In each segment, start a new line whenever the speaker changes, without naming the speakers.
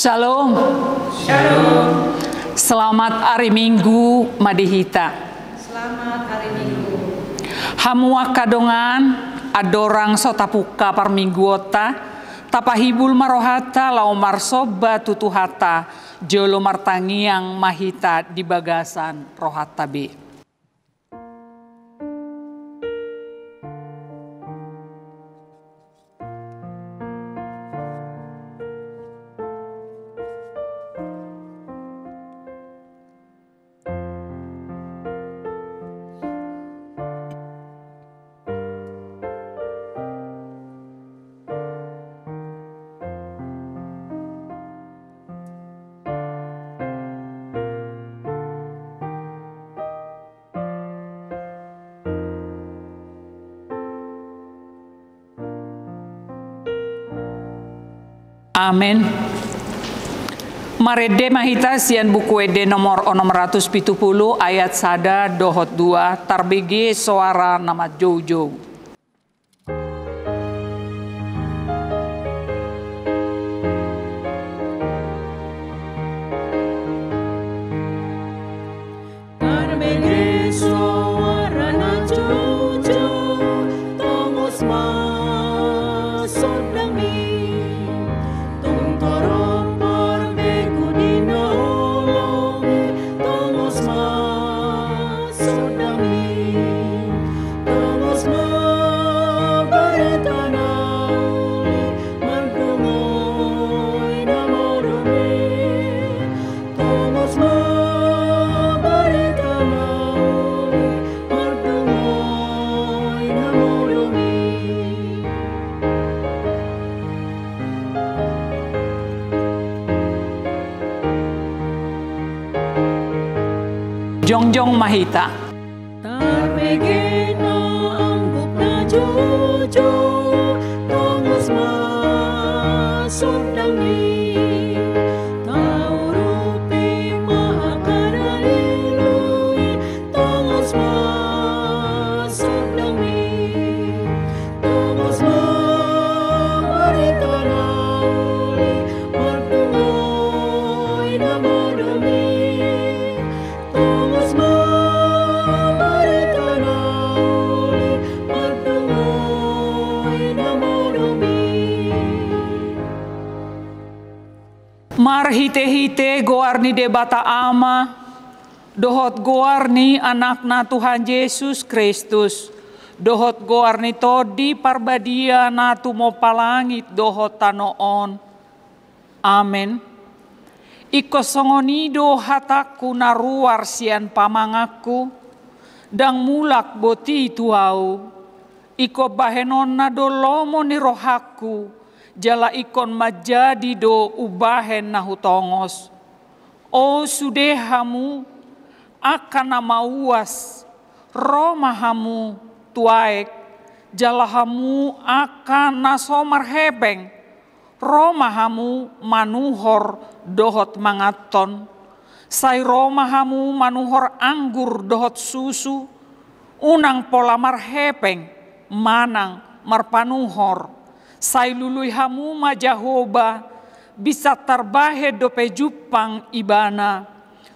Shalom.
Shalom.
Selamat hari Minggu Madihita.
Selamat hari Minggu.
Hamua kadongan adorang sotapuka parmingguota tapahibul marohata lau marsoba tutuhata jolo martangiang mahita di bagasan rohata be. Amin. Marede mahita sian buku ede nomor 670 ayat sada dohot 2 tarbege suara nama Jojo.
Tarbege suara na Jojo tongos masuk dami.
Jongjong mahita.
Tarbege na angguk na Jojo tongos masuk dami. Taurupi mahakaralilui tongos masuk dami. Tongos mabarita na uli mardungoy na madami.
Marhite-hite goarni debata ama, dohot goarni anakna Tuhan Yesus Kristus, dohot goarni todi parbadia na tumo palangit dohot tanoon. Amen. Iko songonido hataku naruar sian pamangaku, dang mulak boti tuau, iko bahenon na dolomo ni rohaku, jala ikon majadi do ubahen nahutongos. O sudehamu akan nama uas, romahamu tuaek, jalahamu akan nasomar hebeng, romahamu manuhor dohot mangaton, sai romahamu manuhor anggur dohot susu, unang pola marhepeng, manang marpanuhor, sai lului hamu majahoba, bisa terbahe dope jupang ibana,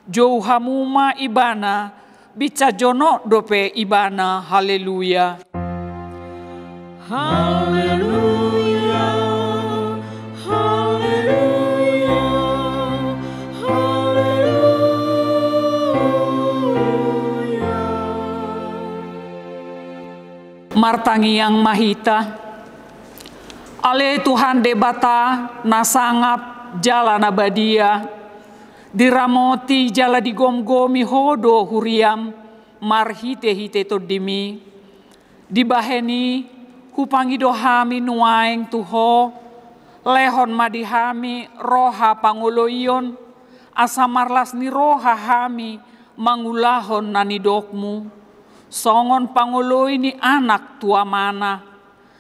jauh hamu ma ibana, bisa jono dope ibana, haleluya.
Haleluya, haleluya, haleluya.
Martangi yang mahita, ale Tuhan debata nasangap jala nabadia, diramoti jala digomgomi hodo huriam, marhite-hite todimi, dibaheni hupangido hami nuaeng tuho, lehon madihami roha panguloion, asamarlas ni roha hami mangulahon nanidokmu, songon panguloi ni anak tua mana,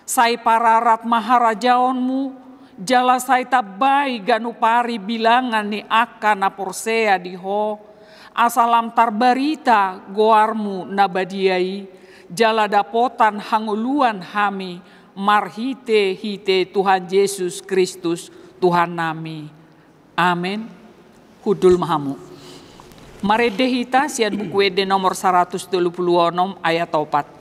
sai pararat maharajaonmu, jala sai tabai ganupari bilangan ni akan naporsea diho, asalam tarbarita goarmu nabadiai, jala dapotan hanguluan hami, marhite-hite Tuhan Yesus Kristus Tuhan nami. Amin. Hudul mahamu. Marede hita sian buku ede nomor 126 ayat 4.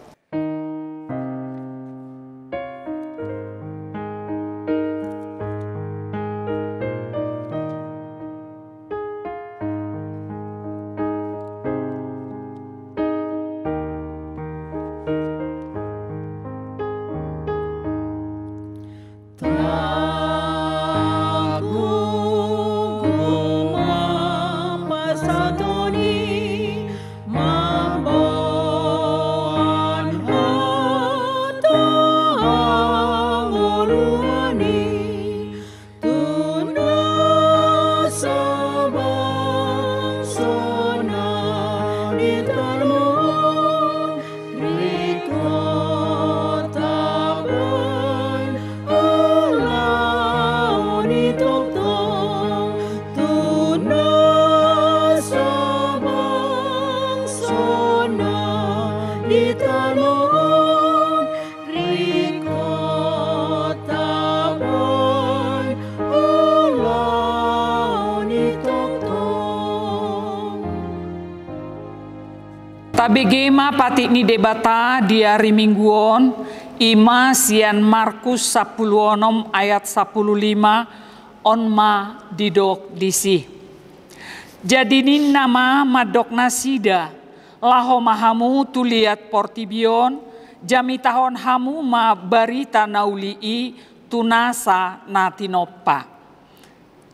Tabegema patik ni debata di hari mingguon ima sian Markus 16 ayat 15 onma didok disi. Jadi nin nama madok nasida laho mahamu tuliat portibion jami tahon hamu ma barita naulii tunasa natinopa.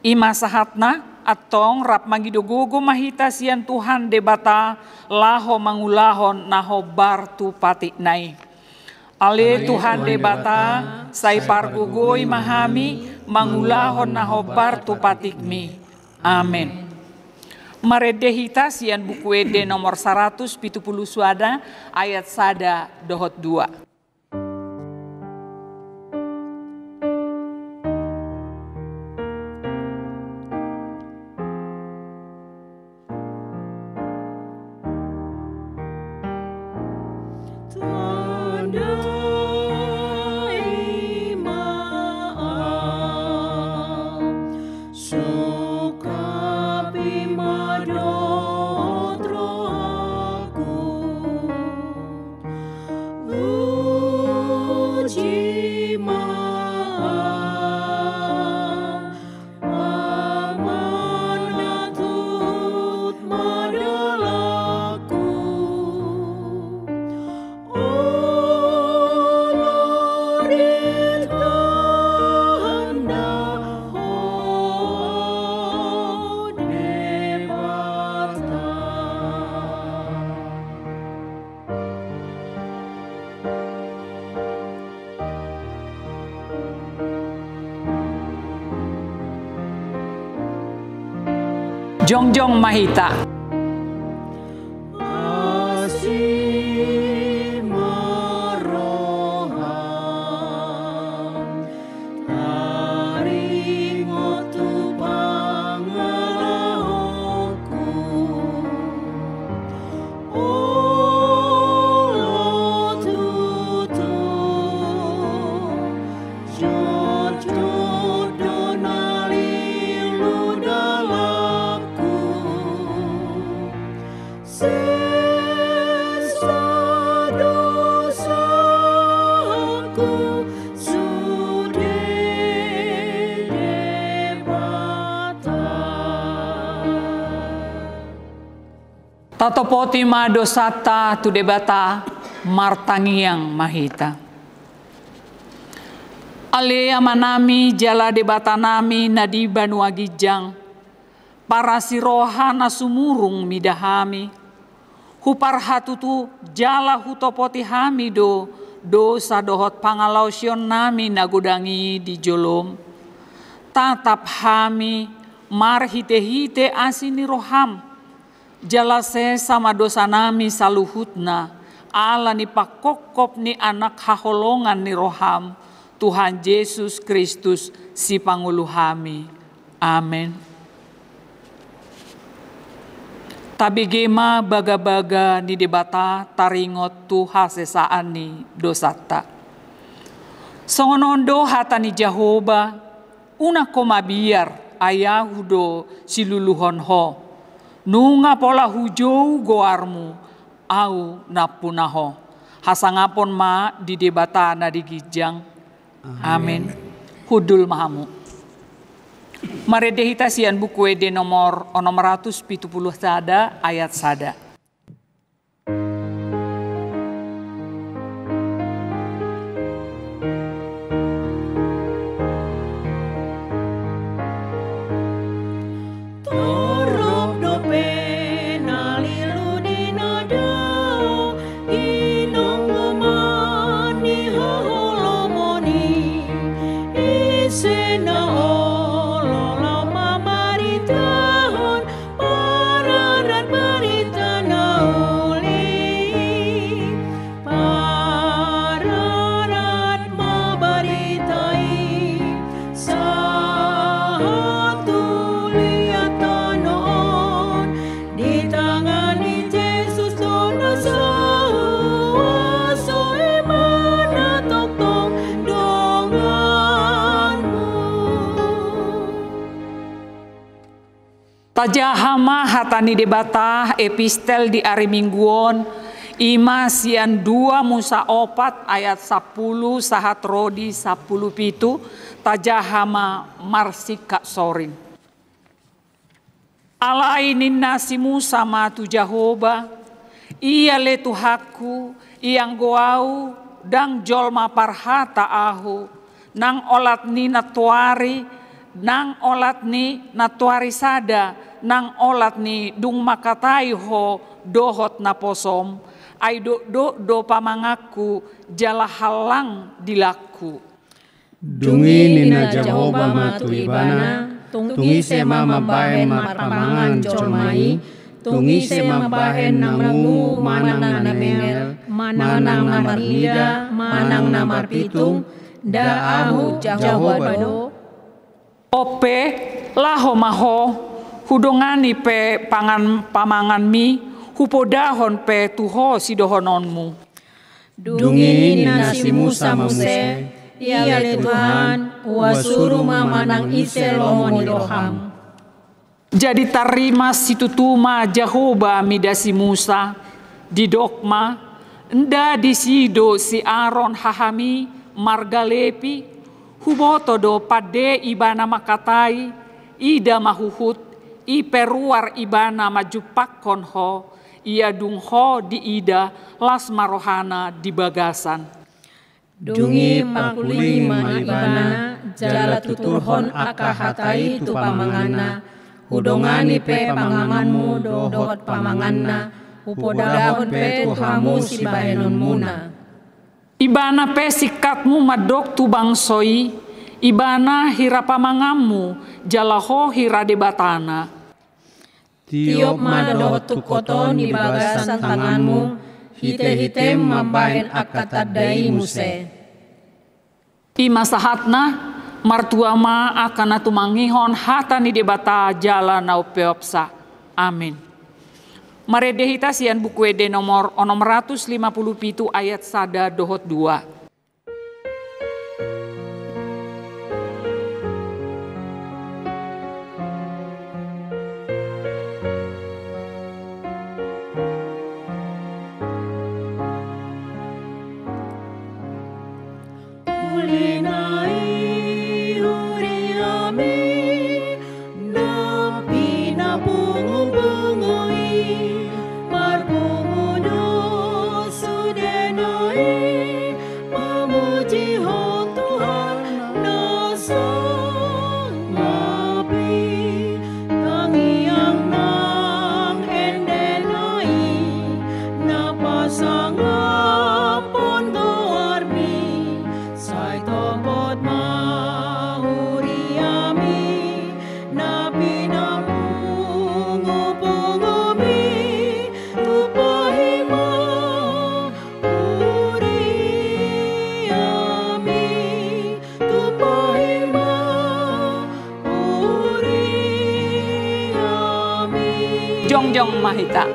Ima sahatna atong rap magidogogo mahita sian Tuhan debata laho mangulahon naho bartu patik nai. Ale Tuhan debata sai pargugoi mahami mangulahon naho bartu patikmi. Amin. Marede hita sian buku ede nomor 170 suada ayat sada dohot 2. Jongjong mahita. Tatopoti ma dosata tu debata martangiang mahita. Alea manami jala debata nami nadi banu agijang. Para siroha nasumurung midahami. Hupar hatutu jala hutopoti hami dosa dohot pangalausion nami nagudangi di jolom. Tatap hami marhite-hite asini roham. Jalase sama dosa nami saluhutna, ala ni pakokop ni anak haholongan ni roham, Tuhan Yesus Kristus si panguluhami. Amin. Tabigema baga-baga ni debata taringot tu hasesaan ni dosata. Songonondo hatani Jehovah, una koma biar ayahudo siluluhon ho. Nunga pola hujau goarmu au napunaho. Hasangapon ma di debatana di gijang. Amin. Hudul mahamu. Maredehita sian buku ede nomor 670 sada ayat sada. Tajahama hatani debatah epistel di hari mingguon ima sian 2 Musa 4 ayat 10 sahat rodi 10 pitu tajahama marsika sorin. Alainin nasi Musa matu Jahoba ia letu haku yang goau dang jolma parhata ahu nang olat ni natuari nang olat ni natuari sada nang olat ni dung makatai ho dohot na posom ay do pamangaku jala halang dilaku.
Dungi nina Jahoba matu ibana, tungi sema mabahen marpamangan jolmai, tungi sema mabahen nangu manang na bengel, manang na marnida, manang na marpitung, da ahu Jahoba do.
Ope laho maho hudongani pe pangan pamangan mi hupodahon pe tuho sidohononmu.
Dungi nasi Musa Muse, ia le Tuhan wasuru mamanang ise lomoni roham.
Jadi tarima situtuma Jahoba midasi Musa di dokma nda disido si Aaron hahami margalepi huboto do pade ibana makatai ida mahuhut i peruar ibana majupakon ho ia dung ho di ida las marohana di bagasan.
Dungi makulima ibana jala tuturhon akahatai tu pamangana hudongani pe pangamanmu dohot pamanganna upodahon pe tuhamu si bahenon muna.
Ibana pe sikatmu madok tu bangsoi, ibana hira pamangamu jalaho hira debatana.
Tiop madot tu koton di bagasan tanganmu, hite-hite mabahen akatadai Muse.
Ima sahatna martuama akan atumangihon hatani debata jala nau peopsa. Amin. Maredehita sian buku ede nomor 657 ayat sada dohot 2. Jongjong Mahita.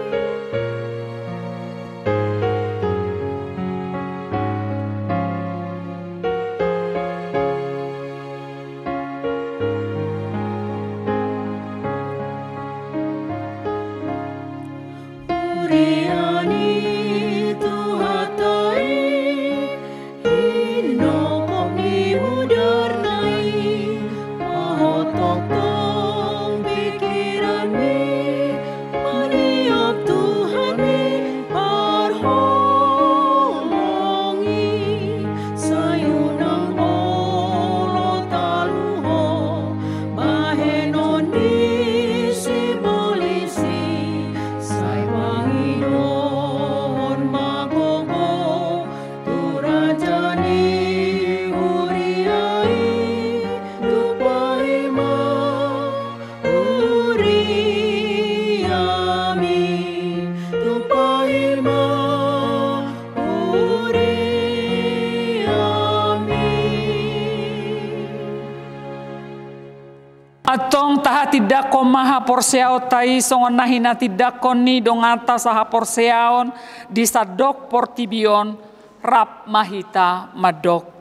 Atong taha tidak ko maha porseao tai songon nahina tidak koni dongata saha porseaon di sadok portibion rap mahita madok.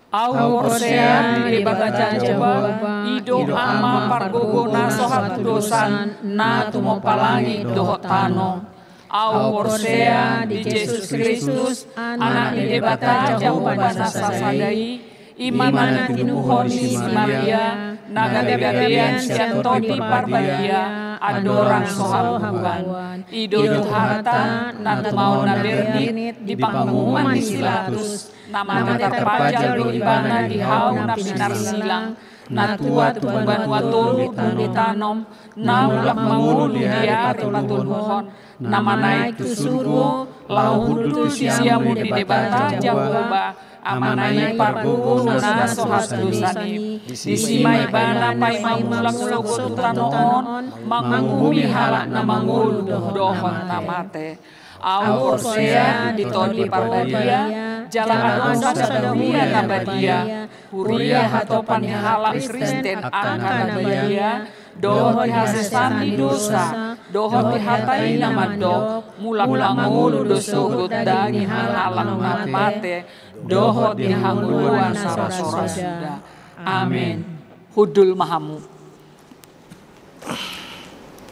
Au porsea di bagaja coba ido ama pargogona sohat dosan na tumo palangi dohot tano. Au porsea di Yesus Kristus anak di bagaja coba nasa sadai imana tinuhon si Maria naga bebean siantopi parbadia adorang sohabuan ido harta nat mau na bernit di pangumuman di Pilatus nama terpajal do ibana di hau na pinar silang na tua tumban watolu tulu tanom na ulak mangulu dia ripatul mohon nama naik tu suruh lau hudu siamu di debata Jawa amanai pargugu na sohat dosani disimai bana pai mamulak logo tutanon mangumi halak na mangulu dohon tamate au porsea ditoli parbadia jalan dosa sadawia tabadia huria hatopan halak Kristen angkana badia dohon hasesani dosa dohon dihatai nama dok mulak mangulu dosogot dagi halang mate dohot dihanguluan sara-sara sudah. Amin. Hudul mahamu.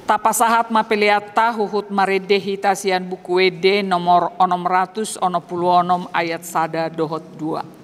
Tapasahat mapeliata huhut maredehi tasian buku wede nomor 600 ayat sada dohot 2.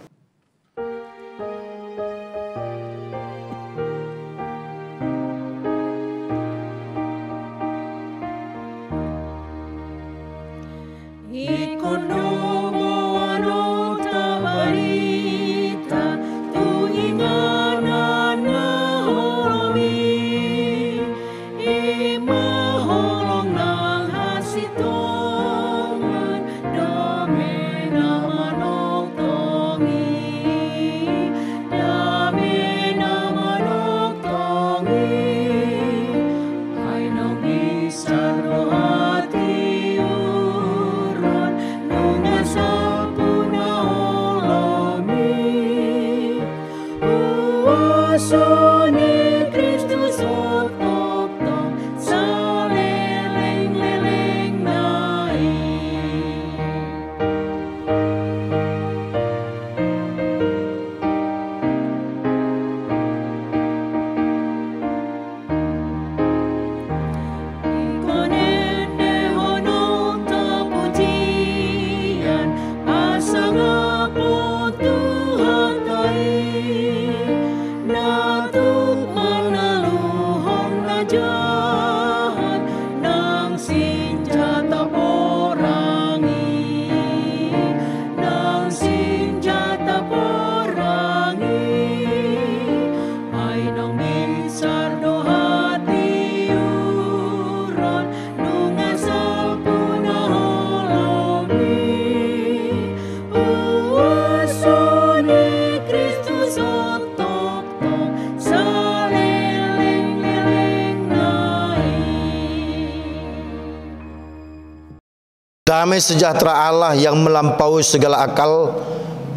Damai sejahtera Allah yang melampaui segala akal,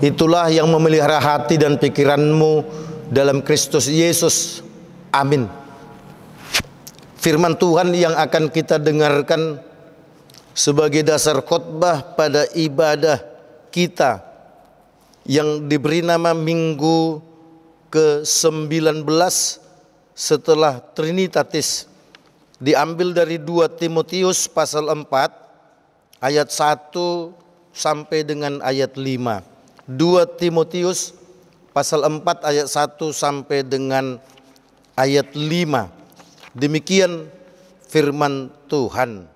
itulah yang memelihara hati dan pikiranmu dalam Kristus Yesus. Amin. Firman Tuhan yang akan kita dengarkan sebagai dasar khotbah pada ibadah kita yang diberi nama Minggu ke-19 setelah Trinitatis, diambil dari 2 Timotius pasal 4 ayat 1 sampai dengan ayat 5. 2 Timotius pasal 4 ayat 1 sampai dengan ayat 5. Demikian firman Tuhan.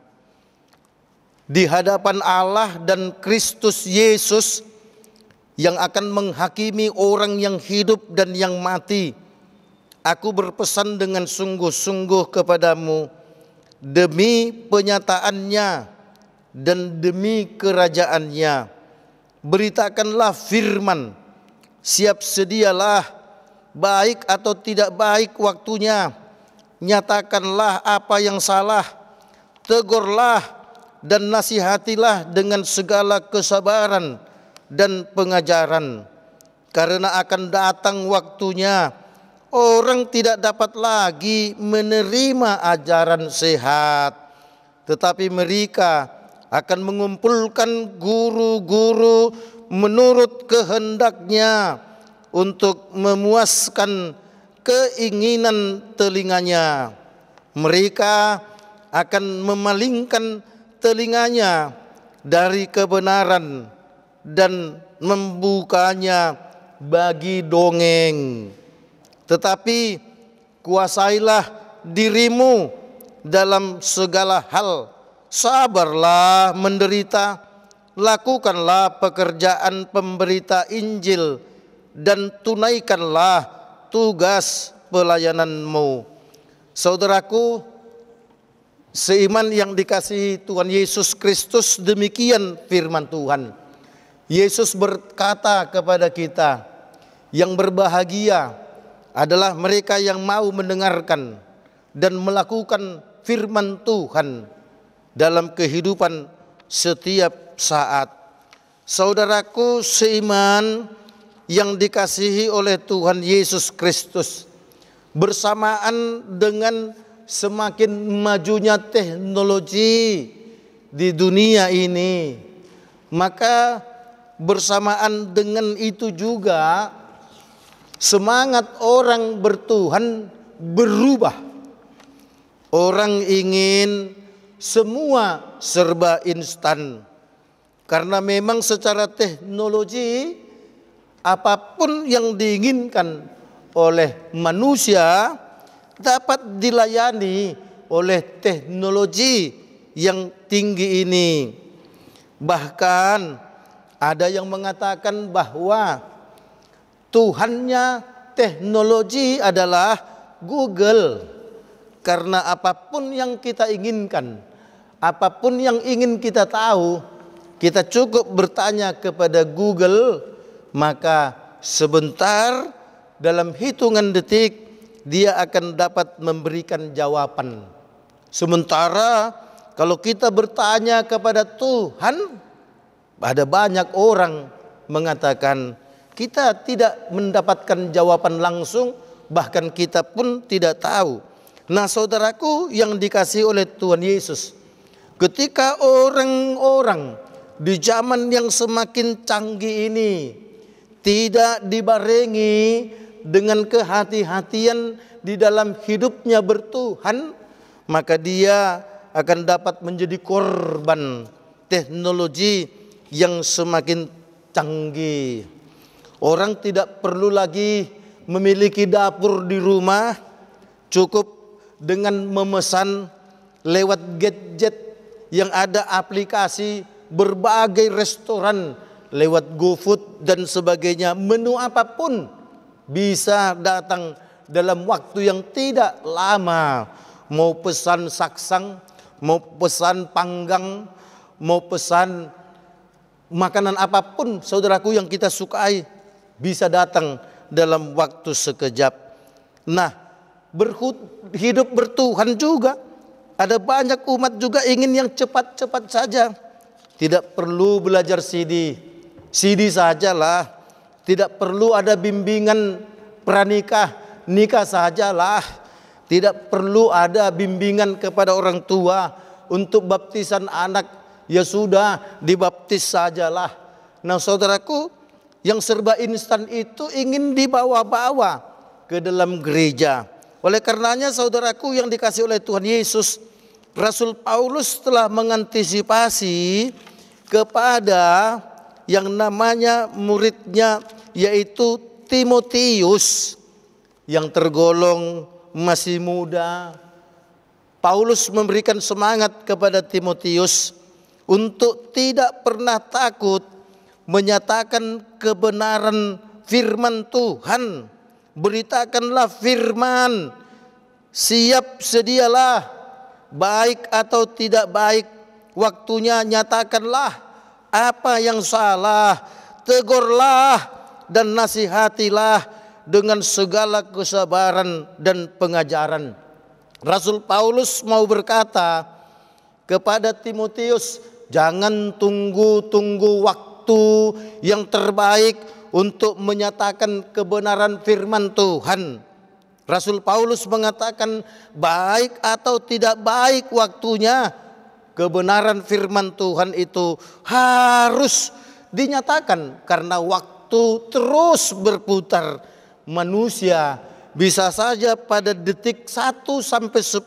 Di hadapan Allah dan Kristus Yesus yang akan menghakimi orang yang hidup dan yang mati, aku berpesan dengan sungguh-sungguh kepadamu demi penyataannya dan demi kerajaannya. Beritakanlah firman, siap sedialah, baik atau tidak baik waktunya. Nyatakanlah apa yang salah, tegurlah dan nasihatilah dengan segala kesabaran dan pengajaran. Karena akan datang waktunya orang tidak dapat lagi menerima ajaran sehat, tetapi mereka akan mengumpulkan guru-guru menurut kehendaknya untuk memuaskan keinginan telinganya. Mereka akan memalingkan telinganya dari kebenaran dan membukanya bagi dongeng. Tetapi kuasailah dirimu dalam segala hal, sabarlah menderita, lakukanlah pekerjaan pemberita Injil, dan tunaikanlah tugas pelayananmu. Saudaraku seiman yang dikasihi Tuhan Yesus Kristus, demikian firman Tuhan. Yesus berkata kepada kita, yang berbahagia adalah mereka yang mau mendengarkan dan melakukan firman Tuhan dalam kehidupan setiap saat. Saudaraku seiman yang dikasihi oleh Tuhan Yesus Kristus, bersamaan dengan semakin majunya teknologi di dunia ini, maka bersamaan dengan itu juga semangat orang bertuhan berubah. Orang ingin semua serba instan, karena memang secara teknologi apapun yang diinginkan oleh manusia dapat dilayani oleh teknologi yang tinggi ini. Bahkan ada yang mengatakan bahwa Tuhannya teknologi adalah Google, karena apapun yang kita inginkan, apapun yang ingin kita tahu, kita cukup bertanya kepada Google, maka sebentar dalam hitungan detik dia akan dapat memberikan jawaban. Sementara kalau kita bertanya kepada Tuhan, ada banyak orang mengatakan kita tidak mendapatkan jawaban langsung, bahkan kita pun tidak tahu. Nah, saudaraku yang dikasihi oleh Tuhan Yesus, ketika orang-orang di zaman yang semakin canggih ini tidak dibarengi dengan kehati-hatian di dalam hidupnya bertuhan, maka dia akan dapat menjadi korban teknologi yang semakin canggih. Orang tidak perlu lagi memiliki dapur di rumah, cukup dengan memesan lewat gadget yang ada aplikasi berbagai restoran, lewat GoFood dan sebagainya. Menu apapun bisa datang dalam waktu yang tidak lama. Mau pesan saksang, mau pesan panggang, mau pesan makanan apapun, saudaraku yang kita sukai, bisa datang dalam waktu sekejap. Nah, hidup bertuhan juga, ada banyak umat juga ingin yang cepat-cepat saja. Tidak perlu belajar CD sajalah. Tidak perlu ada bimbingan pranikah, nikah sajalah. Tidak perlu ada bimbingan kepada orang tua untuk baptisan anak, ya sudah dibaptis sajalah. Nah, saudaraku, yang serba instan itu ingin dibawa-bawa ke dalam gereja. Oleh karenanya, saudaraku yang dikasihi oleh Tuhan Yesus, Rasul Paulus telah mengantisipasi kepada yang namanya muridnya, yaitu Timotius yang tergolong masih muda. Paulus memberikan semangat kepada Timotius untuk tidak pernah takut menyatakan kebenaran firman Tuhan. Beritakanlah firman, siap sedialah, baik atau tidak baik, waktunya nyatakanlah. Apa yang salah, tegurlah dan nasihatilah dengan segala kesabaran dan pengajaran. Rasul Paulus mau berkata kepada Timotius, jangan tunggu-tunggu waktu yang terbaik untuk menyatakan kebenaran firman Tuhan. Rasul Paulus mengatakan baik atau tidak baik waktunya, kebenaran firman Tuhan itu harus dinyatakan karena waktu terus berputar. Manusia bisa saja pada detik 1 sampai 10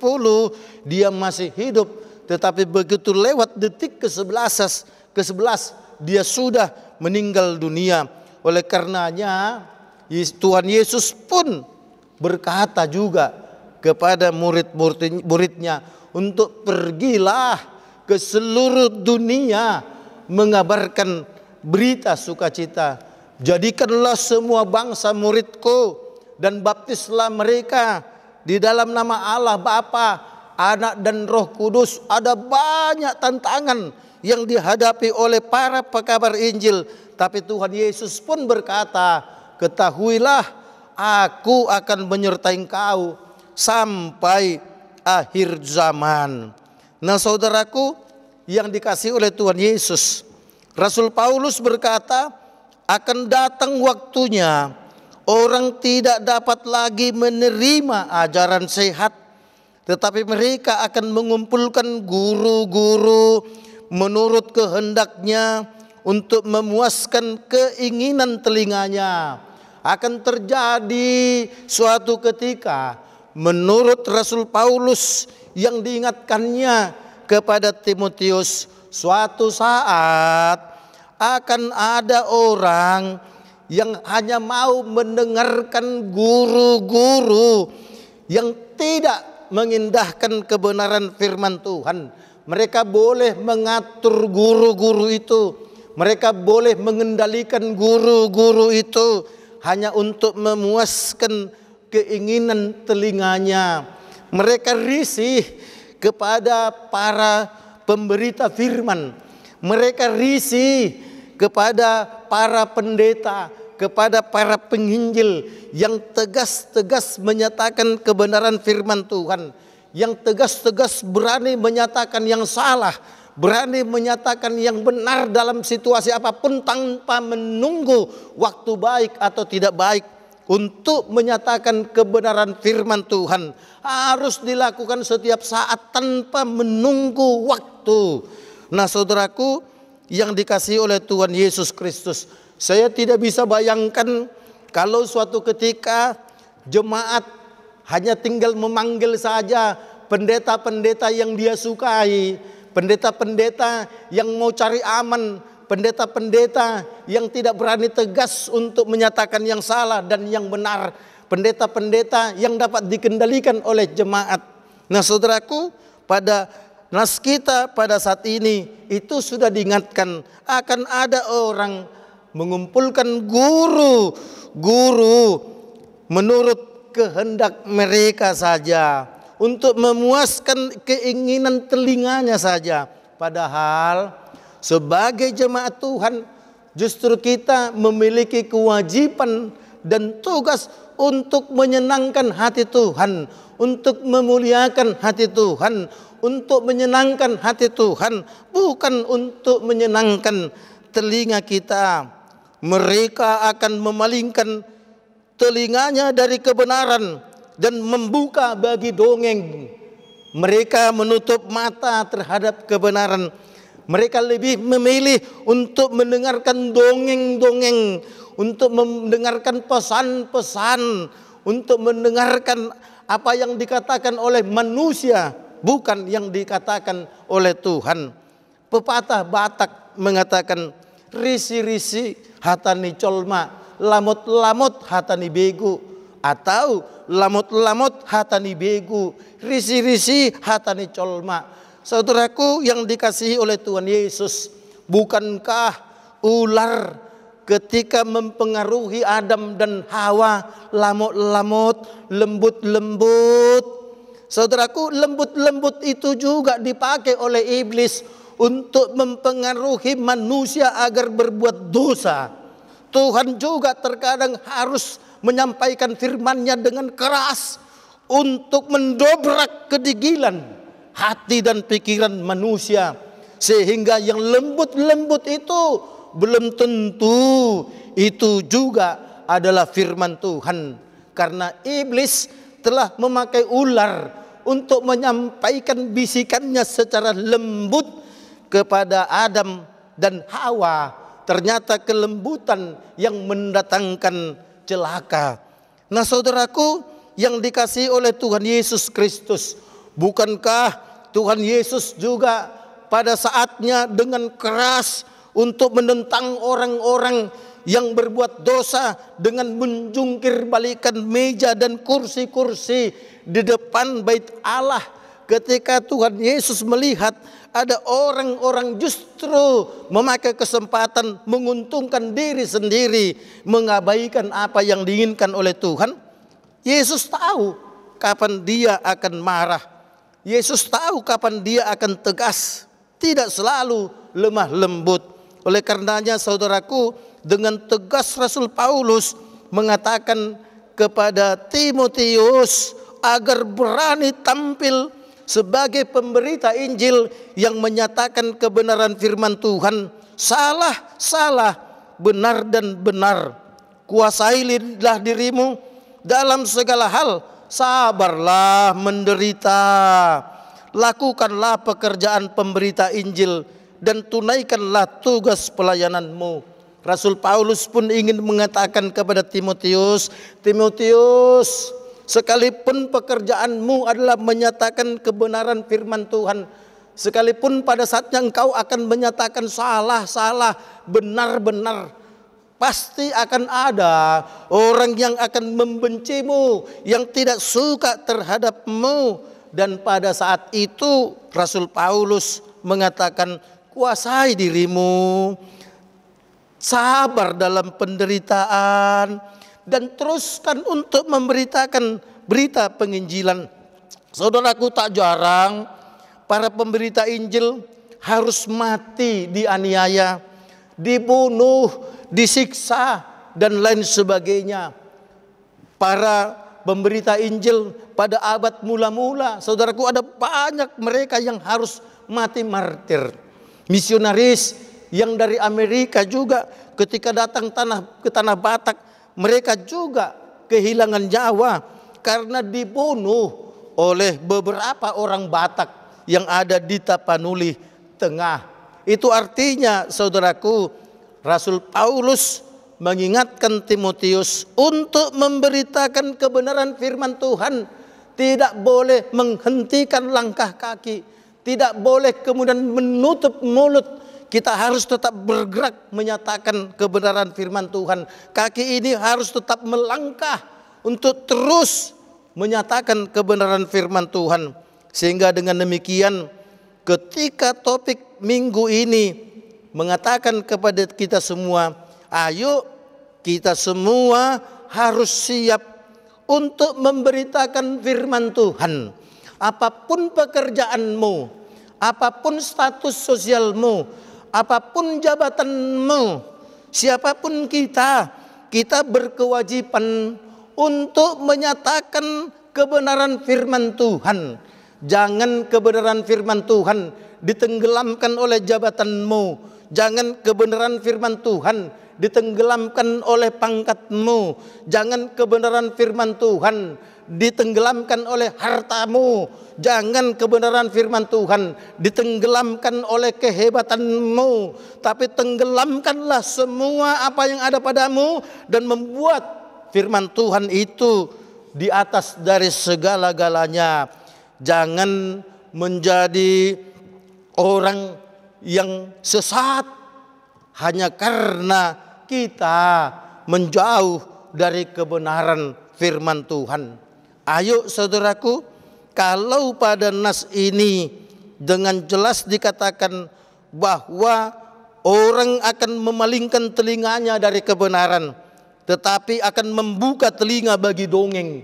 dia masih hidup, tetapi begitu lewat detik ke-11 dia sudah meninggal dunia. Oleh karenanya Tuhan Yesus pun berkata juga kepada murid-muridnya untuk pergilah ke seluruh dunia mengabarkan berita sukacita. Jadikanlah semua bangsa muridku dan baptislah mereka di dalam nama Allah Bapa, Anak dan Roh Kudus. Ada banyak tantangan yang dihadapi oleh para pekabar Injil, tapi Tuhan Yesus pun berkata, ketahuilah Aku akan menyertai engkau sampai akhir zaman. Nah saudaraku yang dikasihi oleh Tuhan Yesus, Rasul Paulus berkata, akan datang waktunya orang tidak dapat lagi menerima ajaran sehat, tetapi mereka akan mengumpulkan guru-guru menurut kehendaknya untuk memuaskan keinginan telinganya. Akan terjadi suatu ketika menurut Rasul Paulus yang diingatkannya kepada Timotius, suatu saat akan ada orang yang hanya mau mendengarkan guru-guru yang tidak mengindahkan kebenaran firman Tuhan. Mereka boleh mengatur guru-guru itu, mereka boleh mengendalikan guru-guru itu hanya untuk memuaskan keinginan telinganya. Mereka risih kepada para pemberita firman. Mereka risih kepada para pendeta, kepada para penginjil yang tegas-tegas menyatakan kebenaran firman Tuhan, yang tegas-tegas berani menyatakan yang salah, berani menyatakan yang benar dalam situasi apapun tanpa menunggu waktu baik atau tidak baik. Untuk menyatakan kebenaran firman Tuhan harus dilakukan setiap saat tanpa menunggu waktu. Nah saudaraku yang dikasihi oleh Tuhan Yesus Kristus, saya tidak bisa bayangkan kalau suatu ketika jemaat hanya tinggal memanggil saja pendeta-pendeta yang dia sukai, pendeta-pendeta yang mau cari aman, pendeta-pendeta yang tidak berani tegas untuk menyatakan yang salah dan yang benar, pendeta-pendeta yang dapat dikendalikan oleh jemaat. Nah saudaraku, pada nas kita pada saat ini itu sudah diingatkan akan ada orang mengumpulkan guru-guru menurut kehendak mereka saja, untuk memuaskan keinginan telinganya saja. Padahal sebagai jemaat Tuhan justru kita memiliki kewajiban dan tugas untuk menyenangkan hati Tuhan, untuk memuliakan hati Tuhan, untuk menyenangkan hati Tuhan, bukan untuk menyenangkan telinga kita. Mereka akan memalingkan telinganya dari kebenaran dan membuka bagi dongeng. Mereka menutup mata terhadap kebenaran. Mereka lebih memilih untuk mendengarkan dongeng-dongeng, untuk mendengarkan pesan-pesan, untuk mendengarkan apa yang dikatakan oleh manusia, bukan yang dikatakan oleh Tuhan. Pepatah Batak mengatakan, risi-risi hatani colma, lamut-lamut hatani begu, atau lamut-lamut hatani begu, risi-risi hatani colma. Saudaraku yang dikasihi oleh Tuhan Yesus, bukankah ular ketika mempengaruhi Adam dan Hawa lamut-lamut, lembut-lembut? Saudaraku, lembut-lembut itu juga dipakai oleh iblis untuk mempengaruhi manusia agar berbuat dosa. Tuhan juga terkadang harus menyampaikan firman-Nya dengan keras untuk mendobrak kedigilan hati dan pikiran manusia, sehingga yang lembut-lembut itu belum tentu itu juga adalah firman Tuhan. Karena iblis telah memakai ular untuk menyampaikan bisikannya secara lembut kepada Adam dan Hawa. Ternyata kelembutan yang mendatangkan celaka. Nah saudaraku yang dikasihi oleh Tuhan Yesus Kristus, bukankah Tuhan Yesus juga pada saatnya dengan keras untuk menentang orang-orang yang berbuat dosa dengan menjungkir balikan meja dan kursi-kursi di depan bait Allah, ketika Tuhan Yesus melihat ada orang-orang justru memakai kesempatan menguntungkan diri sendiri, mengabaikan apa yang diinginkan oleh Tuhan. Yesus tahu kapan dia akan marah. Yesus tahu kapan dia akan tegas, tidak selalu lemah lembut. Oleh karenanya saudaraku, dengan tegas Rasul Paulus mengatakan kepada Timotius agar berani tampil sebagai pemberita Injil yang menyatakan kebenaran firman Tuhan. Salah, salah, benar dan benar. Kuasailah dirimu dalam segala hal, sabarlah menderita. Lakukanlah pekerjaan pemberita Injil dan tunaikanlah tugas pelayananmu. Rasul Paulus pun ingin mengatakan kepada Timotius, Timotius, sekalipun pekerjaanmu adalah menyatakan kebenaran firman Tuhan, sekalipun pada saatnya engkau akan menyatakan salah, salah, benar, benar, pasti akan ada orang yang akan membencimu, yang tidak suka terhadapmu. Dan pada saat itu Rasul Paulus mengatakan, kuasai dirimu, sabar dalam penderitaan, dan teruskan untuk memberitakan berita penginjilan. Saudaraku, tak jarang para pemberita Injil harus mati dianiaya, dibunuh, disiksa, dan lain sebagainya. Para pemberita Injil pada abad mula-mula, saudaraku, ada banyak mereka yang harus mati martir. Misionaris yang dari Amerika juga ketika datang ke tanah Batak, mereka juga kehilangan nyawa karena dibunuh oleh beberapa orang Batak yang ada di Tapanuli Tengah. Itu artinya saudaraku, Rasul Paulus mengingatkan Timotius untuk memberitakan kebenaran firman Tuhan. Tidak boleh menghentikan langkah kaki, tidak boleh kemudian menutup mulut. Kita harus tetap bergerak menyatakan kebenaran firman Tuhan. Kaki ini harus tetap melangkah untuk terus menyatakan kebenaran firman Tuhan. Sehingga dengan demikian, ketika topik minggu ini mengatakan kepada kita semua, ayo kita semua harus siap untuk memberitakan firman Tuhan. Apapun pekerjaanmu, apapun status sosialmu, apapun jabatanmu, siapapun kita berkewajiban untuk menyatakan kebenaran firman Tuhan. Jangan kebenaran firman Tuhan ditenggelamkan oleh jabatanmu. Jangan kebenaran firman Tuhan ditenggelamkan oleh pangkatmu. Jangan kebenaran firman Tuhan ditenggelamkan oleh hartamu. Jangan kebenaran firman Tuhan ditenggelamkan oleh kehebatanmu. Tapi tenggelamkanlah semua apa yang ada padamu dan membuat firman Tuhan itu di atas dari segala-galanya. Jangan menjadi orang yang sesat hanya karena kita menjauh dari kebenaran firman Tuhan. Ayo saudaraku, kalau pada nas ini dengan jelas dikatakan bahwa orang akan memalingkan telinganya dari kebenaran, tetapi akan membuka telinga bagi dongeng.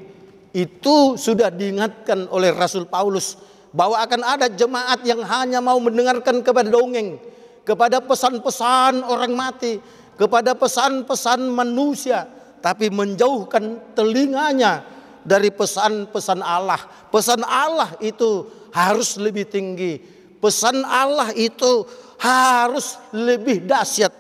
Itu sudah diingatkan oleh Rasul Paulus bahwa akan ada jemaat yang hanya mau mendengarkan kepada dongeng, kepada pesan-pesan orang mati, kepada pesan-pesan manusia, tapi menjauhkan telinganya dari pesan-pesan Allah. Pesan Allah itu harus lebih tinggi. Pesan Allah itu harus lebih dahsyat.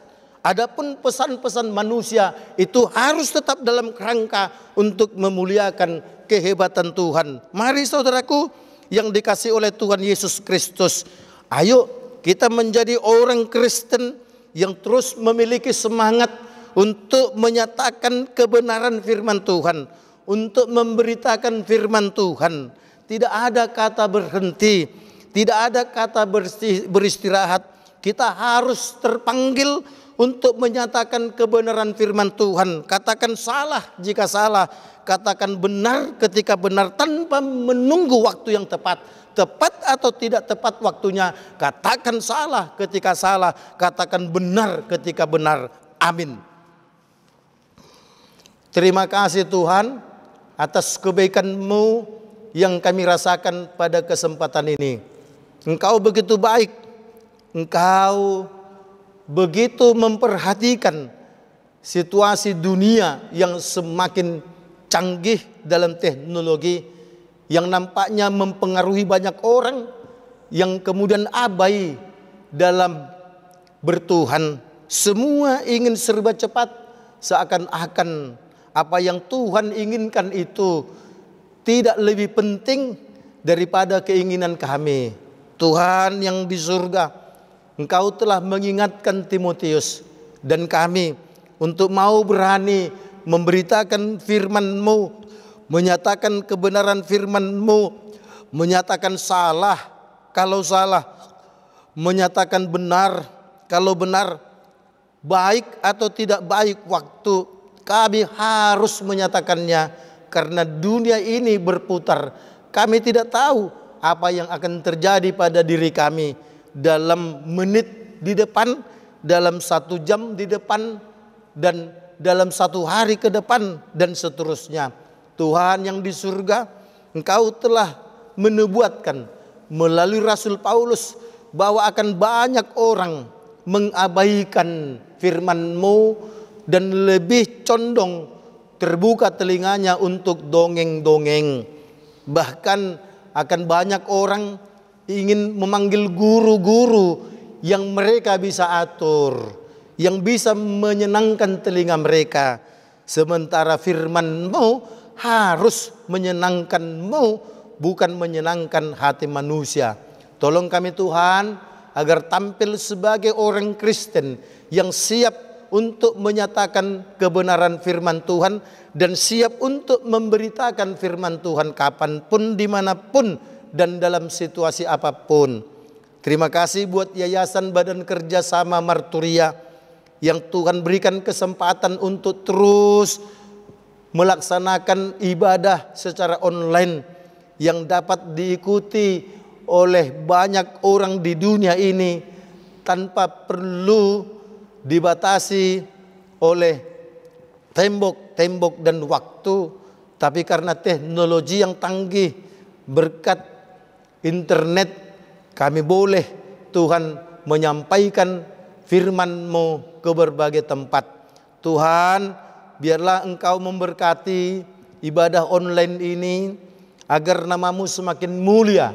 Adapun pesan-pesan manusia itu harus tetap dalam kerangka untuk memuliakan kehebatan Tuhan. Mari saudaraku yang dikasihi oleh Tuhan Yesus Kristus, ayo kita menjadi orang Kristen yang terus memiliki semangat untuk menyatakan kebenaran firman Tuhan, untuk memberitakan firman Tuhan. Tidak ada kata berhenti, tidak ada kata beristirahat. Kita harus terpanggil untuk menyatakan kebenaran firman Tuhan. Katakan salah jika salah, katakan benar ketika benar, tanpa menunggu waktu yang tepat. Tepat atau tidak tepat waktunya, katakan salah ketika salah, katakan benar ketika benar. Amin. Terima kasih Tuhan atas kebaikan-Mu yang kami rasakan pada kesempatan ini. Engkau begitu baik, Engkau begitu memperhatikan situasi dunia yang semakin canggih dalam teknologi, yang nampaknya mempengaruhi banyak orang yang kemudian abai dalam bertuhan. Semua ingin serba cepat, seakan-akan apa yang Tuhan inginkan itu tidak lebih penting daripada keinginan kami. Tuhan yang di surga, Engkau telah mengingatkan Timotius dan kami untuk mau berani memberitakan firman-Mu, menyatakan kebenaran firman-Mu, menyatakan salah kalau salah, menyatakan benar kalau benar, baik atau tidak baik waktu, kami harus menyatakannya. Karena dunia ini berputar, kami tidak tahu apa yang akan terjadi pada diri kami dalam menit di depan, dalam 1 jam di depan, dan dalam 1 hari ke depan, dan seterusnya. Tuhan yang di surga, Engkau telah menubuatkan melalui Rasul Paulus bahwa akan banyak orang mengabaikan firman-Mu dan lebih condong terbuka telinganya untuk dongeng-dongeng. Bahkan akan banyak orang ingin memanggil guru-guru yang mereka bisa atur, yang bisa menyenangkan telinga mereka. Sementara firman-Mu harus menyenangkan-Mu, bukan menyenangkan hati manusia. Tolong kami Tuhan agar tampil sebagai orang Kristen yang siap untuk menyatakan kebenaran firman Tuhan dan siap untuk memberitakan firman Tuhan kapanpun, dimanapun, dan dalam situasi apapun. Terima kasih buat Yayasan Badan Kerjasama Marturia yang Tuhan berikan kesempatan untuk terus melaksanakan ibadah secara online yang dapat diikuti oleh banyak orang di dunia ini tanpa perlu dibatasi oleh tembok-tembok dan waktu, tapi karena teknologi yang canggih, berkat internet, kami boleh Tuhan menyampaikan firman-Mu ke berbagai tempat. Tuhan, biarlah Engkau memberkati ibadah online ini agar nama-Mu semakin mulia,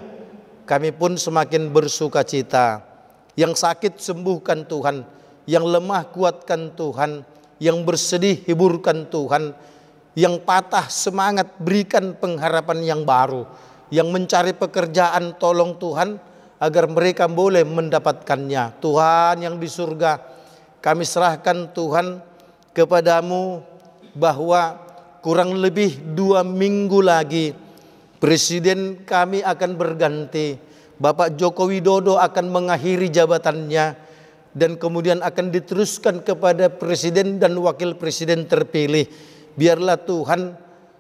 kami pun semakin bersuka cita. Yang sakit sembuhkan Tuhan, yang lemah kuatkan Tuhan, yang bersedih hiburkan Tuhan, yang patah semangat berikan pengharapan yang baru, yang mencari pekerjaan tolong Tuhan agar mereka boleh mendapatkannya. Tuhan yang di surga, kami serahkan Tuhan kepadamu bahwa kurang lebih 2 minggu lagi presiden kami akan berganti. Bapak Joko Widodo akan mengakhiri jabatannya dan kemudian akan diteruskan kepada presiden dan wakil presiden terpilih. Biarlah Tuhan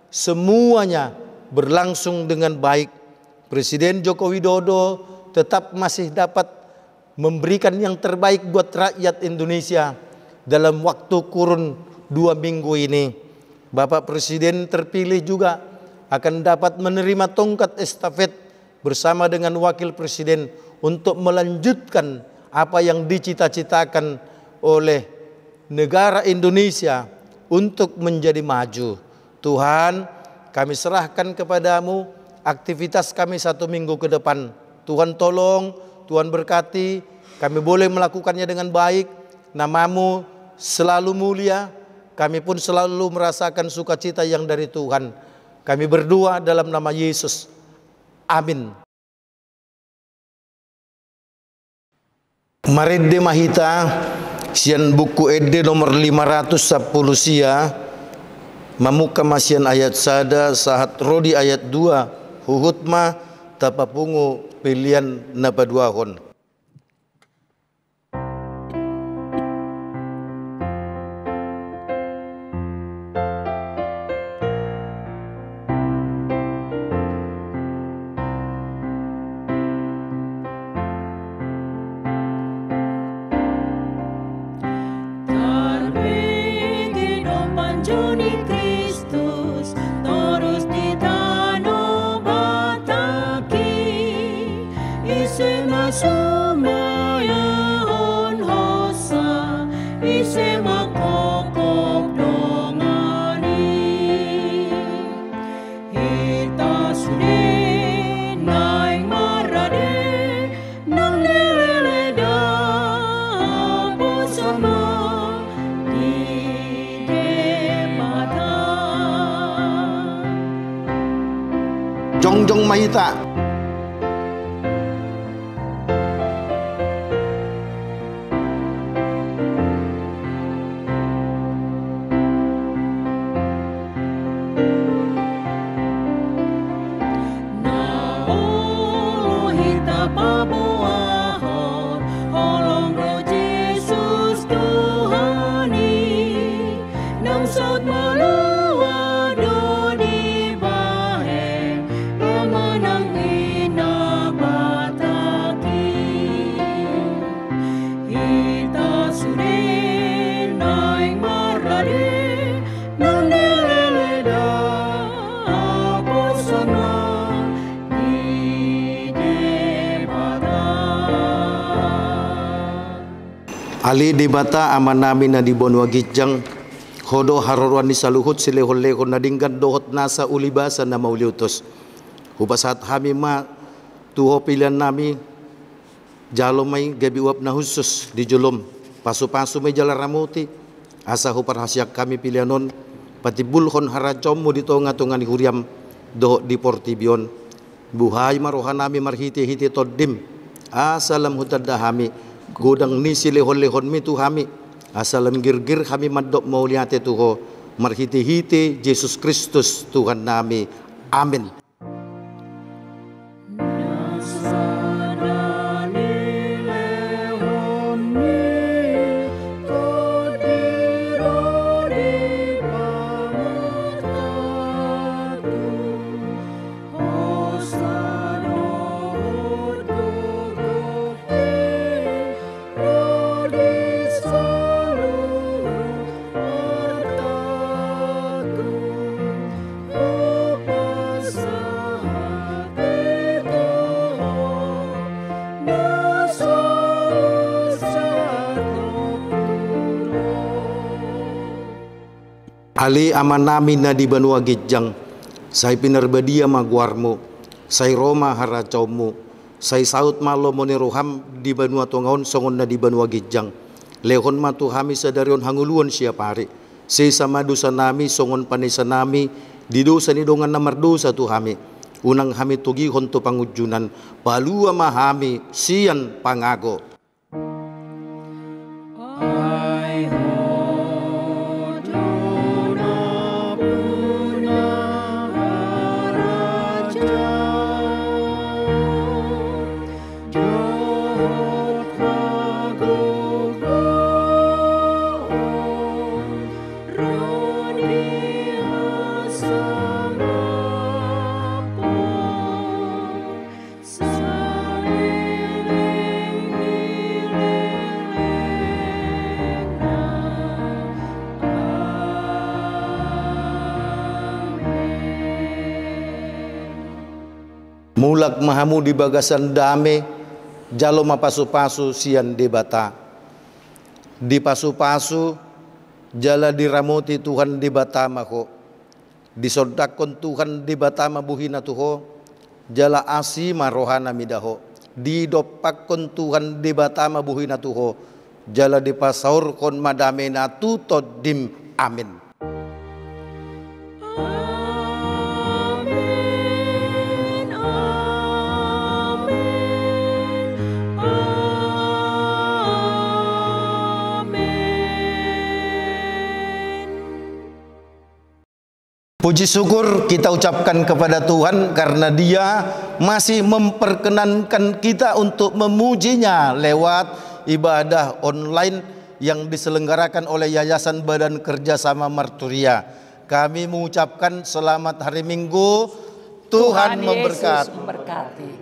semuanya berlangsung dengan baik. Presiden Joko Widodo tetap masih dapat memberikan yang terbaik buat rakyat Indonesia dalam waktu kurun 2 minggu ini. Bapak Presiden terpilih juga akan dapat menerima tongkat estafet bersama dengan wakil presiden untuk melanjutkan apa yang dicita-citakan oleh negara Indonesia untuk menjadi maju. Tuhan, kami serahkan kepadamu aktivitas kami 1 minggu ke depan. Tuhan tolong, Tuhan berkati, kami boleh melakukannya dengan baik. Nama-Mu selalu mulia, kami pun selalu merasakan sukacita yang dari Tuhan. Kami berdoa dalam nama Yesus. Amin. Marede mahita sian buku ede nomor 510 sia mamuka masian ayat sada sahat rodi ayat 2 huhutma tapapungu pilihan napaduahon. Jongjong mahita. Ali di bata aman nami na di bonwa gijang hodo haroruan ni saluhut silehon-lehon na dinggan dohot nasa ulibasa na mauliutos. Hupasat hami ma tuho pilihan nami jalo may gabi uap na husus di julom. Pasu-pasu may jalaramuti asa huparhasyak kami pilihanon pati bulhon haracom mo dito nga tungan ni huriam dohot di portibion. Buhay marohan nami marhiti-hiti toddim asalam hutadda hami godang ni silehon-lehon mi tu hami asalam girgir kami madok mauliate tuho marhiti-hiti Yesus Kristus Tuhan nami. Amin. Ali aman nami na di banua gijang, say pinarbadia magwarmo, say Roma haracawmo, say saut malo moniroham di banua tongahon songon na di banua gijang. Lehon matu hami sadarion hanguluan siya pari, say sama dosa nami songon panisa nami, di dosa ni dongan na mardosa tu hami. Unang hami tugihon to pangujunan, palua mahami siyan pangago. Mulak mahamu di bagasan dame jalo mapasu-pasu sian debata. Di pasu-pasu jala diramuti Tuhan debata mako. Disodakon Tuhan debata mabuhina tuho jala asi marohana midaho. Didopakon Tuhan debata mabuhina tuho jala di pasaur kon madamena tu todim. Amin. Puji syukur kita ucapkan kepada Tuhan karena Dia masih memperkenankan kita untuk memujinya lewat ibadah online yang diselenggarakan oleh Yayasan Badan Kerjasama Marturia. Kami mengucapkan selamat hari Minggu. Tuhan memberkati.